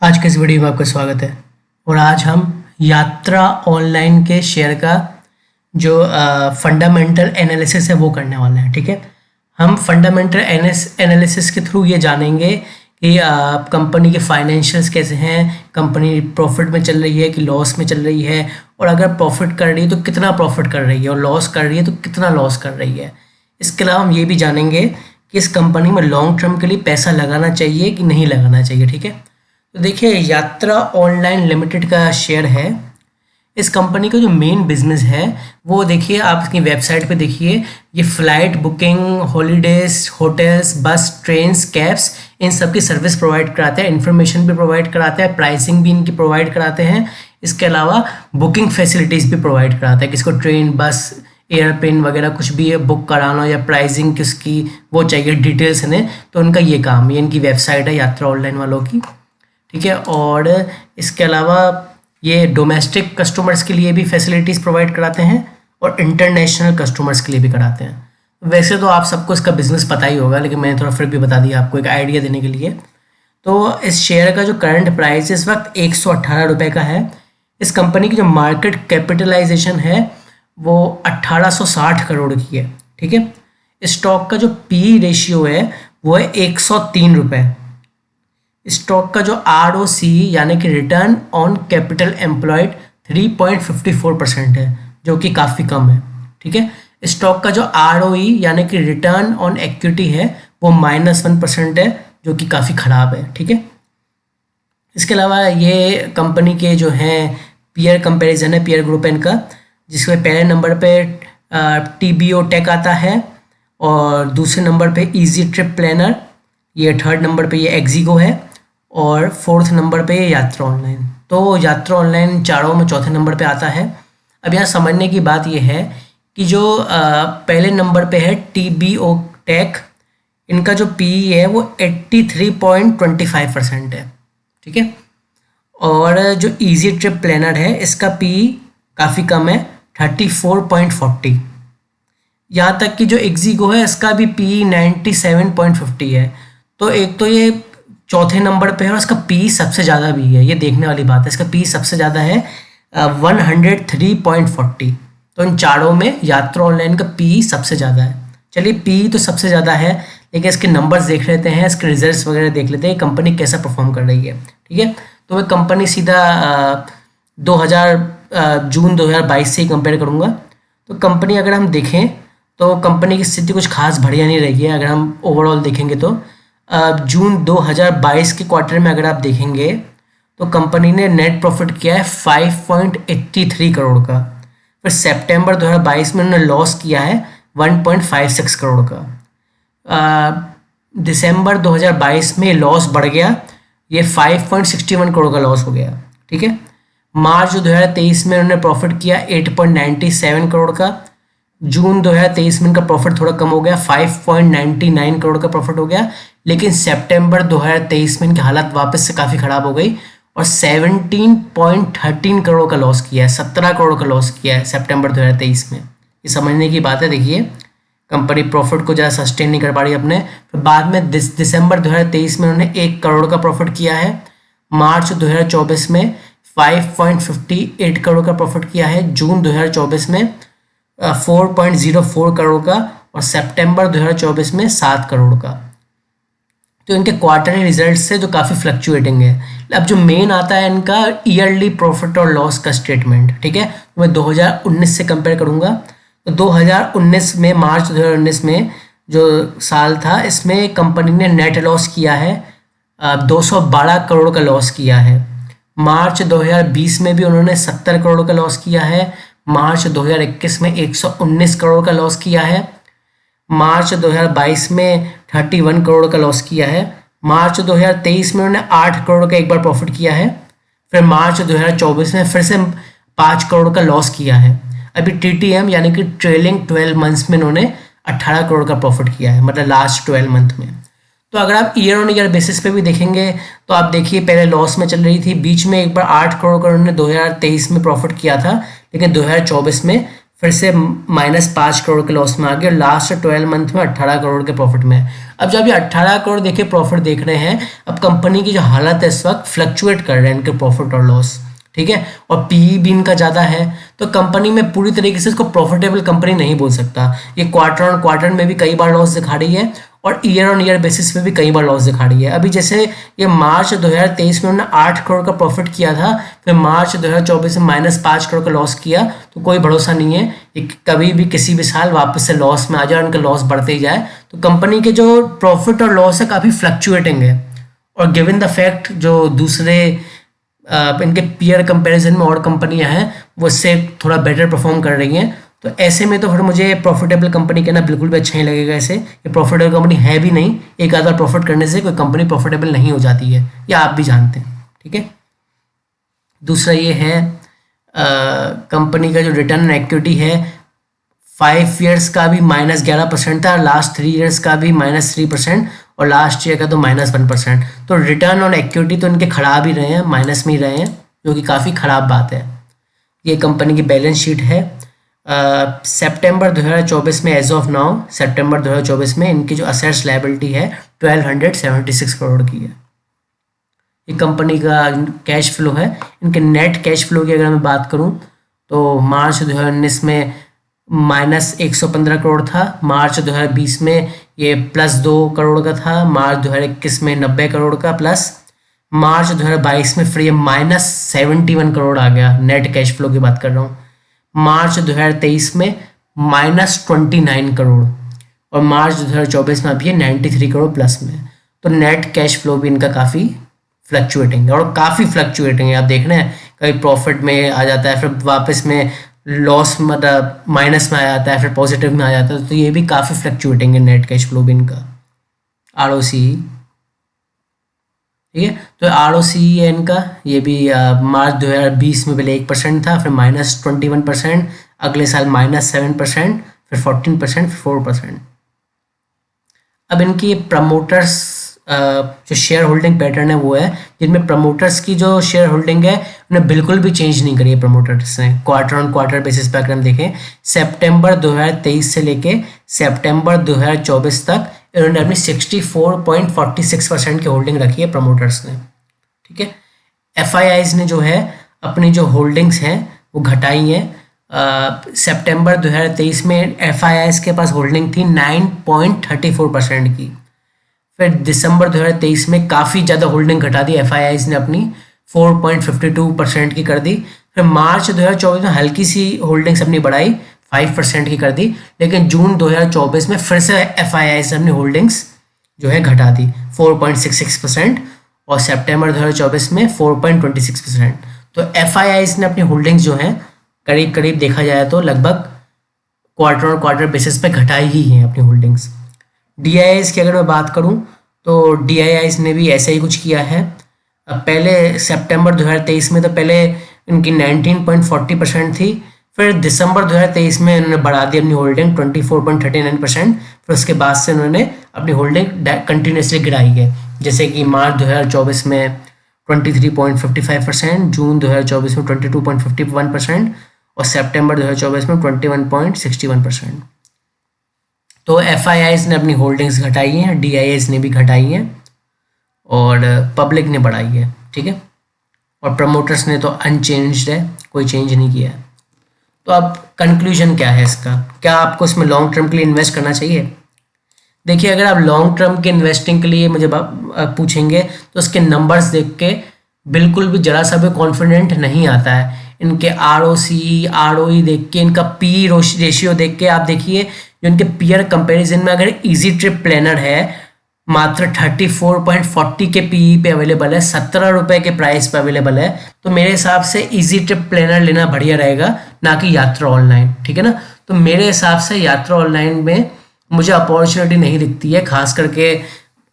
आज के इस वीडियो में आपका स्वागत है। और आज हम यात्रा ऑनलाइन के शेयर का जो फंडामेंटल एनालिसिस है वो करने वाले हैं। ठीक है, हम फंडामेंटल एनालिसिस के थ्रू ये जानेंगे कि कंपनी के फाइनेंशियल्स कैसे हैं, कंपनी प्रॉफिट में चल रही है कि लॉस में चल रही है, और अगर प्रॉफिट कर रही है तो कितना प्रॉफिट कर रही है, और लॉस कर रही है तो कितना लॉस कर रही है। इसके अलावा हम ये भी जानेंगे कि इस कंपनी में लॉन्ग टर्म के लिए पैसा लगाना चाहिए कि नहीं लगाना चाहिए। ठीक है, तो देखिए यात्रा ऑनलाइन लिमिटेड का शेयर है। इस कंपनी का जो मेन बिजनेस है वो देखिए, आप इसकी वेबसाइट पे देखिए, ये फ्लाइट बुकिंग, हॉलीडेज, होटल्स, बस, ट्रेन्स, कैब्स, इन सब की सर्विस प्रोवाइड कराते हैं, इन्फॉर्मेशन भी प्रोवाइड कराते हैं, प्राइसिंग भी इनकी प्रोवाइड कराते हैं। इसके अलावा बुकिंग फैसिलिटीज़ भी प्रोवाइड कराते हैं, किसको ट्रेन, बस, एयरप्लेन वगैरह कुछ भी है बुक कराना या प्राइसिंग किसकी वो चाहिए डिटेल्स इन्हें, तो उनका ये काम, ये इनकी वेबसाइट है यात्रा ऑनलाइन वालों की। ठीक है, और इसके अलावा ये डोमेस्टिक कस्टमर्स के लिए भी फैसिलिटीज़ प्रोवाइड कराते हैं और इंटरनेशनल कस्टमर्स के लिए भी कराते हैं। वैसे तो आप सबको इसका बिजनेस पता ही होगा, लेकिन मैंने थोड़ा फिर भी बता दिया आपको एक आइडिया देने के लिए। तो इस शेयर का जो करंट प्राइस इस वक्त 118 रुपये का है। इस कंपनी की जो मार्केट कैपिटलाइजेशन है वो 1860 करोड़ की है। ठीक है, स्टॉक का जो पी रेशियो है वो है 103 रुपये। स्टॉक का जो ROC यानी कि रिटर्न ऑन कैपिटल एम्प्लॉयड 3.54% है, जो कि काफ़ी कम है। ठीक है, स्टॉक का जो ROE यानी कि रिटर्न ऑन इक्विटी है वो -1% है, जो कि काफ़ी ख़राब है। ठीक है, इसके अलावा ये कंपनी के जो हैं पीयर कंपैरिजन है, पीयर ग्रुप इनका, जिसमें पहले नंबर पे TBO टेक आता है और दूसरे नंबर पे इजी ट्रिप प्लानर, ये थर्ड नंबर पे ये एक्जिगो है, और फोर्थ नंबर पे ये यात्रा ऑनलाइन। तो यात्रा ऑनलाइन चारों में चौथे नंबर पे आता है। अब यहाँ समझने की बात ये है कि जो पहले नंबर पे है TBO टेक, इनका जो PE है वो 83.25% है। ठीक है, और जो इजी ट्रिप प्लानर है इसका PE काफ़ी कम है, 34.40। यहाँ तक कि जो एक्जिगो है इसका भी PE 97.50 है। तो एक तो ये चौथे नंबर पे है और इसका PE सबसे ज़्यादा भी है, ये देखने वाली बात है। इसका PE सबसे ज़्यादा है 103.40। तो इन चारों में यात्रा ऑनलाइन का PE सबसे ज़्यादा है। चलिए, PE तो सबसे ज़्यादा है, लेकिन इसके नंबर्स देख लेते हैं, इसके रिजल्ट्स वगैरह देख लेते हैं, कंपनी कैसा परफॉर्म कर रही है। ठीक है, तो मैं कंपनी सीधा जून 2022 से ही कंपेयर करूँगा। तो कंपनी अगर हम देखें तो कंपनी की स्थिति कुछ खास बढ़िया नहीं रही है। अगर हम ओवरऑल देखेंगे तो जून 2022 के क्वार्टर में अगर आप देखेंगे तो कंपनी ने नेट प्रॉफिट किया है 5.83 करोड़ का। फिर सितंबर 2022 में उन्होंने लॉस किया है 1.56 करोड़ का। दिसंबर 2022 में लॉस बढ़ गया, ये 5.61 करोड़ का लॉस हो गया। ठीक है, मार्च 2023 में उन्होंने प्रॉफिट किया 8.97 करोड़ का। जून 2023 में इनका प्रॉफिट थोड़ा कम हो गया, 5.99 करोड़ का प्रॉफिट हो गया। लेकिन सितंबर 2023 में इनकी हालत वापस से काफ़ी ख़राब हो गई और 17.13 करोड़ का लॉस किया है, 17 करोड़ का लॉस किया है सितंबर 2023 में। ये समझने की बात है। देखिए, कंपनी प्रॉफिट को ज़्यादा सस्टेन नहीं कर पा रही अपने। फिर बाद में दिसंबर 2023 में उन्होंने 1 करोड़ का प्रॉफिट किया है। मार्च 2024 में 5.58 करोड़ का प्रॉफिट किया है। जून 2024 में 4.04 करोड़ का, और सितंबर 2024 में 7 करोड़ का। तो इनके क्वार्टरली रिजल्ट से जो काफ़ी फ्लक्चुएटिंग है। अब जो मेन आता है इनका ईयरली प्रॉफिट और लॉस का स्टेटमेंट। ठीक है, तो मैं 2019 से कंपेयर करूँगा। तो 2019 में, मार्च 2019 में जो साल था, इसमें कंपनी ने नेट लॉस किया है 212 करोड़ का लॉस किया है। मार्च 2020 में भी उन्होंने 70 करोड़ का लॉस किया है। मार्च 2021 में 119 करोड़ का लॉस किया है। मार्च 2022 में 31 करोड़ का लॉस किया है। मार्च 2023 में उन्होंने 8 करोड़ का एक बार प्रॉफिट किया है। फिर मार्च 2024 में फिर से 5 करोड़ का लॉस किया है। अभी TTM यानी कि ट्रेलिंग 12 मंथ्स में उन्होंने 18 करोड़ का प्रॉफिट किया है, मतलब लास्ट 12 मंथ में। तो अगर आप ईयर ऑन ईयर बेसिस पे भी देखेंगे तो आप देखिए, पहले लॉस में चल रही थी, बीच में एक बार 8 करोड़ का उन्होंने 2023 में प्रॉफिट किया था, लेकिन 2024 में फिर से -5 करोड़ के लॉस में आ गया, लास्ट 12 मंथ में 18 करोड़ के प्रॉफिट में। अब जब ये 18 करोड़ देखिए प्रॉफिट देख रहे हैं, अब कंपनी की जो हालत है इस वक्त फ्लक्चुएट कर रहे हैं इनके प्रॉफिट और लॉस, ठीक है, और पीई भी इनका ज़्यादा है, तो कंपनी में पूरी तरीके से इसको प्रॉफिटेबल कंपनी नहीं बोल सकता। ये क्वार्टर ऑन क्वार्टर में भी कई बार लॉस दिखा रही है और ईयर ऑन ईयर बेसिस पे भी कई बार लॉस दिखा रही है। अभी जैसे ये मार्च 2023 में उन्होंने 8 करोड़ का प्रॉफिट किया था, फिर मार्च 2024 में -5 करोड़ का लॉस किया, तो कोई भरोसा नहीं है ये कभी भी किसी भी साल वापस से लॉस में आ जाए और उनका लॉस बढ़ते ही जाए। तो कंपनी के जो प्रॉफिट और लॉस है काफ़ी फ्लक्चुएटिंग है, और गिवन द फैक्ट जो दूसरे इनके पीयर कंपैरिजन में और कंपनियां हैं वो इससे थोड़ा बेटर परफॉर्म कर रही हैं, तो ऐसे में तो फिर मुझे प्रॉफिटेबल कंपनी कहना बिल्कुल भी अच्छा नहीं लगेगा। ऐसे ये प्रॉफिटेबल कंपनी है भी नहीं, एक आधा प्रॉफिट करने से कोई कंपनी प्रॉफिटेबल नहीं हो जाती है, ये आप भी जानते हैं, ठीक है। दूसरा ये है कंपनी का जो रिटर्न ऑन इक्विटी है 5 ईयर्स का भी -11% था, लास्ट 3 ईयर्स का भी -3% और लास्ट ईयर का तो -1%। तो रिटर्न ऑन इक्विटी तो इनके खराब ही रहे हैं, माइनस में ही रहे हैं, जो कि काफ़ी ख़राब बात है। ये कंपनी की बैलेंस शीट है सितंबर 2024 में, एज ऑफ नाउ सितंबर 2024 में इनकी जो असेट्स लायबिलिटी है 1276 करोड़ की है। ये कंपनी का कैश फ्लो है। इनके नेट कैश फ्लो की अगर मैं बात करूं तो मार्च 2019 में -115 करोड़ था, मार्च 2020 में ये +2 करोड़ का था, मार्च 2021 में 90 करोड़ का प्लस, मार्च 2022 में फिर ये -71 करोड़ आ गया। नेट कैश फ्लो की बात कर रहा हूँ। मार्च 2023 में -29 करोड़ और मार्च 2024 में अभी ये 93 करोड़ प्लस में। तो नेट कैश फ्लो भी इनका काफ़ी फ्लक्चुएटिंग है, और काफ़ी फ्लक्चुएटिंग है। आप देख रहे हैं कभी प्रॉफिट में आ जाता है, फिर वापस में लॉस मतलब माइनस में आ जाता है, फिर पॉजिटिव में आ जाता है, तो ये भी काफ़ी फ्लक्चुएटिंग है नेट कैश फ्लो भी इनका। ROCE, ठीक है, तो ROCE है इनका, ये भी मार्च 2020 में पहले 1% था, फिर -21%, अगले साल -7%, फिर 14%, फिर 4%। अब इनकी प्रमोटर्स जो शेयर होल्डिंग पैटर्न है वो है, जिनमें प्रमोटर्स की जो शेयर होल्डिंग है उन्हें बिल्कुल भी चेंज नहीं करी है प्रमोटर्स ने। क्वार्टर ऑन क्वार्टर बेसिस पे अगर हम देखें सितंबर 2023 से लेके सितंबर 2024 तक इन्होंने अपनी 64.46% की होल्डिंग रखी है प्रमोटर्स ने, ठीक है। FIIs ने जो है अपनी जो होल्डिंग्स हैं वो घटाई हैं। सितंबर 2023 में FIIs के पास होल्डिंग थी 9.34% की, फिर दिसंबर 2023 में काफ़ी ज़्यादा होल्डिंग घटा दी FIIs ने अपनी 4.52% की कर दी, फिर मार्च 2024 में हल्की सी होल्डिंग्स अपनी बढ़ाई 5% की कर दी, लेकिन जून 2024 में फिर से FIIs ने अपनी होल्डिंग्स जो है घटा दी 4.66% और सितंबर 2024 में 4.26%। तो FIIs ने अपनी होल्डिंग्स जो हैं करीब करीब देखा जाए तो लगभग क्वार्टर और क्वार्टर बेसिस पे घटाई ही हैं अपनी होल्डिंग्स। DIIs की अगर मैं बात करूं तो DIIs ने भी ऐसा ही कुछ किया है। पहले सितंबर 2023 में तो पहले इनकी 19.40% थी, फिर दिसंबर 2023 में इन्होंने बढ़ा दी अपनी होल्डिंग 24.39%, फिर उसके बाद से उन्होंने अपनी होल्डिंग कंटिन्यूसली गिराई है, जैसे कि मार्च 2024 में 23.55%, जून 2024 में 22.51% और सितंबर 2024 में 21.61%। तो FIIs ने अपनी होल्डिंग्स घटाई हैं, DIIs ने भी घटाई हैं और पब्लिक ने बढ़ाई है, ठीक है, और प्रमोटर्स ने तो अनचेंज्ड है, कोई चेंज नहीं किया है। तो अब कंक्लूजन क्या है इसका, क्या आपको इसमें लॉन्ग टर्म के लिए इन्वेस्ट करना चाहिए? देखिए, अगर आप लॉन्ग टर्म के इन्वेस्टिंग के लिए मुझे पूछेंगे तो उसके नंबर्स देख के बिल्कुल भी जरा सा भी कॉन्फिडेंट नहीं आता है। इनके ROCE ROE देख के, इनका PE रेशियो देख के आप देखिए, जो इनके पीयर कंपैरिजन में अगर इजी ट्रिप प्लानर है मात्र 34.40 के PE पे अवेलेबल है, 17 रुपये के प्राइस पे अवेलेबल है, तो मेरे हिसाब से इजी ट्रिप प्लानर लेना बढ़िया रहेगा, ना कि यात्रा ऑनलाइन, ठीक है ना। तो मेरे हिसाब से यात्रा ऑनलाइन में मुझे अपॉर्चुनिटी नहीं दिखती है, खास करके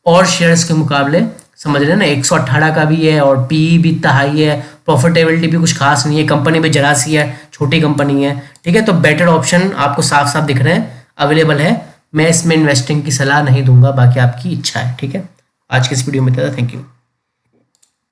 और शेयर्स के मुकाबले, समझ रहे हैं ना। 118 का भी है और PE भी इतना हाई है, प्रॉफिटेबिलिटी भी कुछ खास नहीं है, कंपनी भी जरा सी है, छोटी कंपनी है, ठीक है। तो बेटर ऑप्शन आपको साफ साफ दिख रहे हैं, अवेलेबल है। मैं इसमें इन्वेस्टिंग की सलाह नहीं दूंगा, बाकी आपकी इच्छा है, ठीक है। आज की इस वीडियो में था, थैंक यू।